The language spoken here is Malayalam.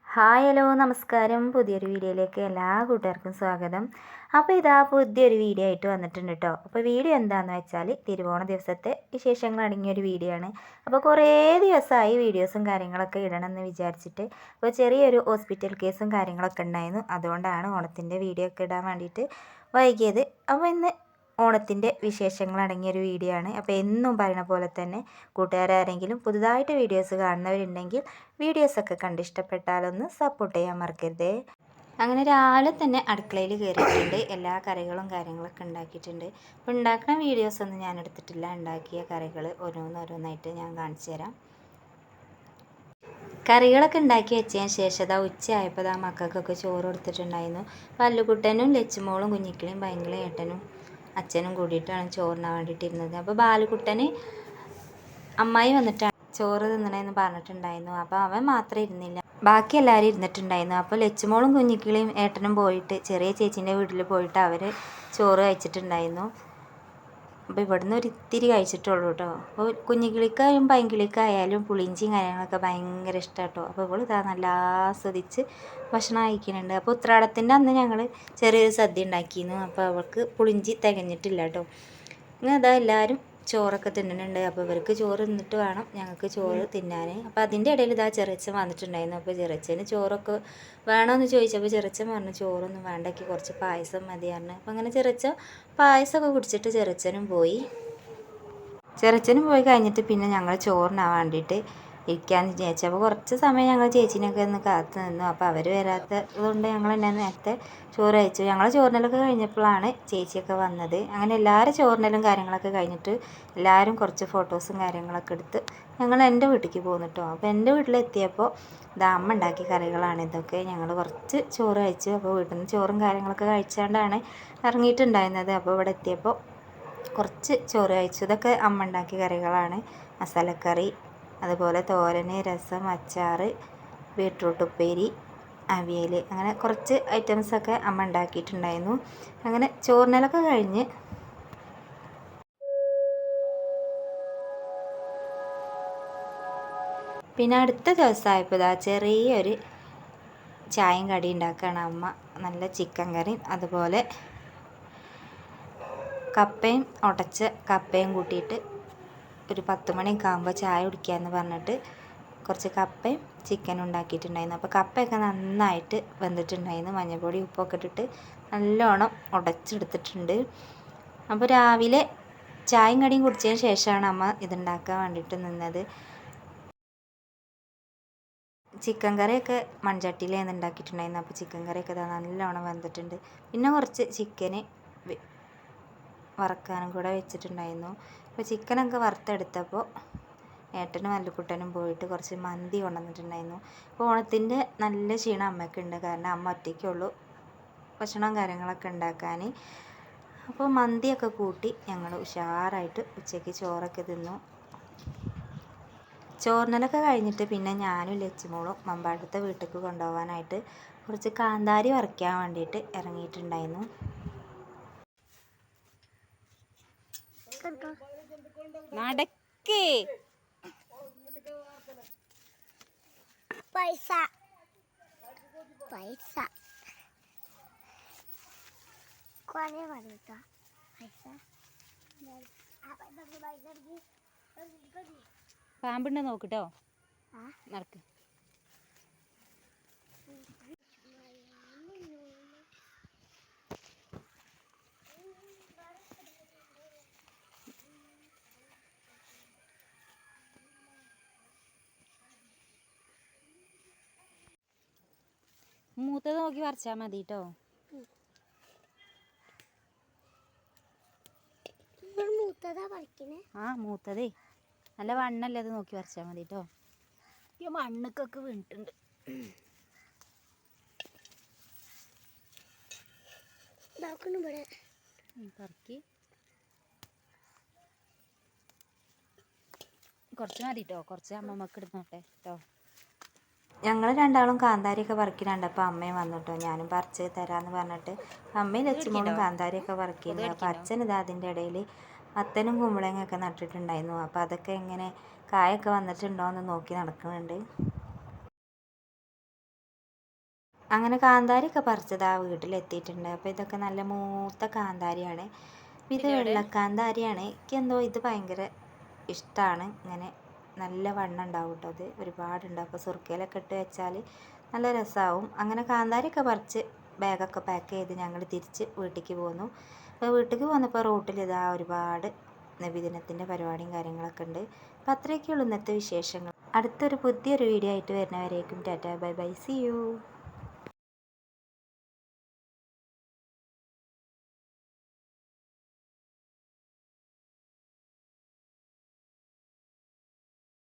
ഹായ് ഹലോ നമസ്കാരം. പുതിയൊരു വീഡിയോയിലേക്ക് എല്ലാ കൂട്ടുകാർക്കും സ്വാഗതം. അപ്പോൾ ഇതാ പുതിയൊരു വീഡിയോ ആയിട്ട് വന്നിട്ടുണ്ട് കേട്ടോ. അപ്പോൾ വീഡിയോ എന്താണെന്ന് വെച്ചാൽ തിരുവോണ ദിവസത്തെ വിശേഷങ്ങൾ അടങ്ങിയൊരു വീഡിയോ ആണ്. അപ്പോൾ കുറേ ദിവസമായി വീഡിയോസും കാര്യങ്ങളൊക്കെ ഇടണമെന്ന് വിചാരിച്ചിട്ട്. അപ്പോൾ ചെറിയൊരു ഹോസ്പിറ്റൽ കേസും കാര്യങ്ങളൊക്കെ ഉണ്ടായിരുന്നു. അതുകൊണ്ടാണ് ഓണത്തിൻ്റെ വീഡിയോ ഒക്കെ ഇടാൻ വേണ്ടിയിട്ട് വൈകിയത്. അപ്പോൾ ഇന്ന് ഓണത്തിൻ്റെ വിശേഷങ്ങൾ അടങ്ങിയൊരു വീഡിയോ ആണ്. അപ്പോൾ എന്നും പറയുന്ന പോലെ തന്നെ കൂട്ടുകാരാരെങ്കിലും പുതുതായിട്ട് വീഡിയോസ് കാണുന്നവരുണ്ടെങ്കിൽ വീഡിയോസൊക്കെ കണ്ട് ഇഷ്ടപ്പെട്ടാലൊന്ന് സപ്പോർട്ട് ചെയ്യാൻ മറക്കരുതേ. അങ്ങനെ രാവിലെ തന്നെ അടുക്കളയിൽ കയറിയിട്ടുണ്ട്. എല്ലാ കറികളും കാര്യങ്ങളൊക്കെ ഉണ്ടാക്കിയിട്ടുണ്ട്. അപ്പോൾ ഉണ്ടാക്കുന്ന വീഡിയോസൊന്നും ഞാൻ എടുത്തിട്ടില്ല. ഉണ്ടാക്കിയ കറികൾ ഓരോന്നോരോന്നായിട്ട് ഞാൻ കാണിച്ചു തരാം. കറികളൊക്കെ ഉണ്ടാക്കി വെച്ചതിന് ശേഷം അതാ ഉച്ചയായപ്പോൾ ആ മക്കൾക്കൊക്കെ ചോറ് കൊടുത്തിട്ടുണ്ടായിരുന്നു. പല്ലുകുട്ടനും ലച്ചുമോളും കുഞ്ഞിക്കിളിയും ഭയങ്കര ഏട്ടനും അച്ഛനും കൂടിയിട്ടാണ് ചോറിനാൻ വേണ്ടിയിട്ടിരുന്നത്. അപ്പോൾ ബാലുകുട്ടന് അമ്മായി വന്നിട്ടാണ് ചോറ് തിന്നണമെന്ന് പറഞ്ഞിട്ടുണ്ടായിരുന്നു. അപ്പോൾ അവൻ മാത്രമേ ഇരുന്നില്ല, ബാക്കി എല്ലാവരും ഇരുന്നിട്ടുണ്ടായിരുന്നു. അപ്പോൾ ലച്ചുമോളും കുഞ്ഞിക്കിളിയും ഏട്ടനും പോയിട്ട് ചെറിയ ചേച്ചീൻ്റെ വീട്ടിൽ പോയിട്ട് അവർ ചോറ് കഴിച്ചിട്ടുണ്ടായിരുന്നു. അപ്പോൾ ഇവിടുന്ന് ഒരിത്തിരി കഴിച്ചിട്ടുള്ളൂ കേട്ടോ. അപ്പോൾ കുഞ്ഞിക്കിളിക്കായാലും പൈങ്കിളിക്കായാലും പുളിഞ്ചിയും കാര്യങ്ങളൊക്കെ ഭയങ്കര ഇഷ്ടമാണ് കേട്ടോ. അപ്പോൾ ഇവൾ ഇതാ നല്ല ആസ്വദിച്ച് ഭക്ഷണം കഴിക്കുന്നുണ്ട്. അപ്പോൾ ഉത്രാടത്തിൻ്റെ അന്ന് ഞങ്ങൾ ചെറിയൊരു സദ്യ ഉണ്ടാക്കിയിരുന്നു. അപ്പോൾ അവൾക്ക് പുളിഞ്ചി തികഞ്ഞിട്ടില്ല കേട്ടോ. ഇങ്ങനെ അതാ എല്ലാവരും ചോറൊക്കെ തിന്നുന്നുണ്ട്. അപ്പോൾ ഇവർക്ക് ചോറ് തിന്നിട്ട് വേണം ഞങ്ങൾക്ക് ചോറ് തിന്നാൻ. അപ്പോൾ അതിൻ്റെ ഇടയിൽ ഇതാ ചെറിയച്ഛൻ വന്നിട്ടുണ്ടായിരുന്നു. അപ്പോൾ ചെറിയച്ഛന് ചോറൊക്കെ വേണമെന്ന് ചോദിച്ചപ്പോൾ ചെറിയച്ഛൻ പറഞ്ഞു ചോറൊന്നും വേണ്ടയ്ക്ക് കുറച്ച് പായസം മതിയായിരുന്നു. അപ്പോൾ അങ്ങനെ ചെറിയച്ഛൻ പായസമൊക്കെ കുടിച്ചിട്ട് ചെറിയച്ഛനും പോയി. ചെറിയച്ഛനും പോയി കഴിഞ്ഞിട്ട് പിന്നെ ഞങ്ങൾ ചോറിനാൻ വേണ്ടിയിട്ട് ഇരിക്കാമെന്ന് വിചാരിച്ചു. അപ്പോൾ കുറച്ച് സമയം ഞങ്ങൾ ചേച്ചീനൊക്കെ ഒന്ന് കാത്തു നിന്നു. അപ്പോൾ അവർ വരാത്തത് കൊണ്ട് ഞങ്ങൾ തന്നെ നേരത്തെ ചോറ് കഴിച്ചു. ഞങ്ങൾ ചോറിനലൊക്കെ കഴിഞ്ഞപ്പോഴാണ് ചേച്ചിയൊക്കെ വന്നത്. അങ്ങനെ എല്ലാവരും ചോറിനലും കാര്യങ്ങളൊക്കെ കഴിഞ്ഞിട്ട് എല്ലാവരും കുറച്ച് ഫോട്ടോസും കാര്യങ്ങളൊക്കെ എടുത്ത് ഞങ്ങൾ എൻ്റെ വീട്ടിലേക്ക് പോന്നു കേട്ടോ. അപ്പോൾ എൻ്റെ വീട്ടിലെത്തിയപ്പോൾ ഇതാ അമ്മ ഉണ്ടാക്കിയ കറികളാണ് ഇതൊക്കെ. ഞങ്ങൾ കുറച്ച് ചോറ് കഴിച്ചു. അപ്പോൾ വീട്ടിൽ നിന്ന് ചോറും കാര്യങ്ങളൊക്കെ കഴിച്ചുകൊണ്ടാണ് ഇറങ്ങിയിട്ടുണ്ടായിരുന്നത്. അപ്പോൾ ഇവിടെ എത്തിയപ്പോൾ കുറച്ച് ചോറ് കഴിച്ചു. ഇതൊക്കെ അമ്മ ഉണ്ടാക്കിയ കറികളാണ്. മസാലക്കറി, അതുപോലെ തോരൻ, രസം, അച്ചാർ, ബീട്രൂട്ട് ഉപ്പേരി, അവിയൽ, അങ്ങനെ കുറച്ച് ഐറ്റംസൊക്കെ അമ്മ ഉണ്ടാക്കിയിട്ടുണ്ടായിരുന്നു. അങ്ങനെ ചോറിനലൊക്കെ കഴിഞ്ഞ് പിന്നെ അടുത്ത ദിവസമായപ്പോൾ ഇതാ ചെറിയൊരു ചായയും കടി ഉണ്ടാക്കുകയാണ് അമ്മ. നല്ല ചിക്കൻ കറിയും അതുപോലെ കപ്പയും ഉടച്ച കപ്പയും കൂട്ടിയിട്ട് ഒരു 10 മണിയൊക്കെ ആകുമ്പോൾ ചായ കുടിക്കാമെന്ന് പറഞ്ഞിട്ട് കുറച്ച് കപ്പയും ചിക്കനും ഉണ്ടാക്കിയിട്ടുണ്ടായിരുന്നു. അപ്പോൾ കപ്പയൊക്കെ നന്നായിട്ട് വെന്തിട്ടുണ്ടായിരുന്നു. മഞ്ഞൾപ്പൊടി ഉപ്പൊക്കെ ഇട്ടിട്ട് നല്ലോണം ഉടച്ചെടുത്തിട്ടുണ്ട്. അപ്പോൾ രാവിലെ ചായയും കടിയും കുടിച്ചതിന് ശേഷമാണ് അമ്മ ഇതുണ്ടാക്കാൻ വേണ്ടിയിട്ട് നിന്നത്. ചിക്കൻ കറിയൊക്കെ മൺചട്ടിയിലാണ് ഉണ്ടാക്കിയിട്ടുണ്ടായിരുന്നു. അപ്പോൾ ചിക്കൻ കറിയൊക്കെ നല്ലോണം വെന്തിട്ടുണ്ട്. പിന്നെ കുറച്ച് ചിക്കന് വറക്കാനും കൂടെ വെച്ചിട്ടുണ്ടായിരുന്നു. അപ്പോൾ ചിക്കനൊക്കെ വറുത്തെടുത്തപ്പോൾ ഏട്ടനും അല്ലുക്കുട്ടനും പോയിട്ട് കുറച്ച് മന്തി കൊണ്ടുവന്നിട്ടുണ്ടായിരുന്നു. അപ്പോൾ ഓണത്തിൻ്റെ നല്ല ക്ഷീണം അമ്മയ്ക്കുണ്ട്. കാരണം അമ്മ ഒറ്റയ്ക്കുള്ളൂ ഭക്ഷണവും കാര്യങ്ങളൊക്കെ ഉണ്ടാക്കാൻ. അപ്പോൾ മന്തിയൊക്കെ കൂട്ടി ഞങ്ങൾ ഉഷാറായിട്ട് ഉച്ചയ്ക്ക് ചോറൊക്കെ തിന്നു. ചോറിനലൊക്കെ കഴിഞ്ഞിട്ട് പിന്നെ ഞാനും ലച്ചുമോളും മമ്പാടത്തെ വീട്ടിലേക്ക് കൊണ്ടുപോകാനായിട്ട് കുറച്ച് കാന്താരി വറക്കാൻ വേണ്ടിയിട്ട് ഇറങ്ങിയിട്ടുണ്ടായിരുന്നു. നടക്കേ പൈസ പൈസ കൊറേ പറഞ്ഞിട്ടോ പൈസ പാമ്പുണ്ട് നോക്കിട്ടോ നടക്ക്. മൂത്തത് നോക്കി പറിച്ചാൽ മതി കേട്ടോ. ആ മൂത്തതേ നല്ല വണ്ണല്ലേ, അത് നോക്കി പറിച്ചാൽ മതി കേട്ടോ. ഈ മണ്ണൊക്കെ വീണിട്ടുണ്ട്. പറക്കി കുറച്ച് മതി കേട്ടോ, കുറച്ച് അമ്മമ്മക്ക് ഇടുന്നോട്ടെ കേട്ടോ. ഞങ്ങൾ രണ്ടാളും കാന്താരിയൊക്കെ പറിക്കുന്നുണ്ടപ്പോൾ അമ്മയും വന്നു കേട്ടോ. ഞാനും പറിച്ച് തരാമെന്ന് പറഞ്ഞിട്ട് അമ്മയും ലച്ചുമോളും കാന്താരിയൊക്കെ പറിക്കുന്നു. അപ്പോൾ അച്ഛൻ ഇതാ അതിൻ്റെ ഇടയിൽ മത്തനും കുമ്പളങ്ങയൊക്കെ നട്ടിട്ടുണ്ടായിരുന്നു. അപ്പോൾ അതൊക്കെ എങ്ങനെ കായൊക്കെ വന്നിട്ടുണ്ടോ എന്ന് നോക്കി നടക്കുന്നുണ്ട്. അങ്ങനെ കാന്താരിയൊക്കെ പറിച്ചത് വീട്ടിലെത്തിയിട്ടുണ്ട്. അപ്പോൾ ഇതൊക്കെ നല്ല മൂത്ത കാന്താരിയാണ്. ഇത് വെള്ളക്കാന്താരിയാണ്. എനിക്കെന്തോ ഇത് ഭയങ്കര ഇഷ്ടമാണ്. ഇങ്ങനെ നല്ല വണ്ണം ഉണ്ടാവും കേട്ടോ. അത് ഒരുപാടുണ്ട്. അപ്പോൾ സുർക്കയിലൊക്കെ ഇട്ട് വെച്ചാൽ നല്ല രസമാവും. അങ്ങനെ കാന്താരിയൊക്കെ പറിച്ച് ബാഗൊക്കെ പാക്ക് ചെയ്ത് ഞങ്ങൾ തിരിച്ച് വീട്ടിലേക്ക് പോന്നു. അപ്പോൾ വീട്ടിലേക്ക് പോന്നപ്പോൾ റോട്ടിൽ ഒരുപാട് നബിദിനത്തിൻ്റെ പരിപാടിയും കാര്യങ്ങളൊക്കെ ഉണ്ട്. അപ്പോൾ അത്രയൊക്കെയുള്ളൂ ഇന്നത്തെ വിശേഷങ്ങൾ. അടുത്തൊരു പുതിയൊരു വീഡിയോ ആയിട്ട് വരുന്നവരേക്കും tata bye bye, see U.